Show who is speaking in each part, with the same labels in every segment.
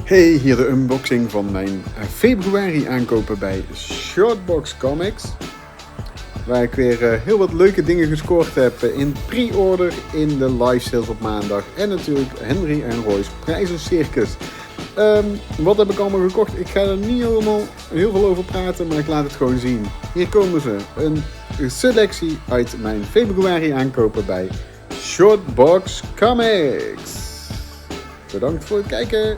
Speaker 1: Hey, hier de unboxing van mijn februari aankopen bij Shortbox Comics. Waar ik weer heel wat leuke dingen gescoord heb in pre-order, in de live sales op maandag. En natuurlijk Hendrie en Roy's Prijzencircus. Wat heb ik allemaal gekocht? Ik ga er niet helemaal heel veel over praten, maar ik laat het gewoon zien. Hier komen ze. Een selectie uit mijn februari aankopen bij Shortbox Comics. Bedankt voor het kijken.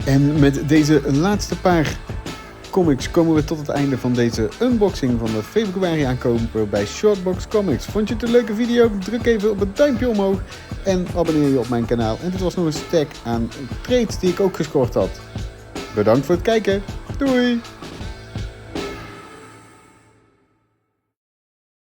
Speaker 1: En met deze laatste paar comics komen we tot het einde van deze unboxing van de februari aankopen bij Shortbox Comics. Vond je het een leuke video? Druk even op het duimpje omhoog en abonneer je op mijn kanaal. En dit was nog een stack aan trades die ik ook gescoord had. Bedankt voor het kijken. Doei!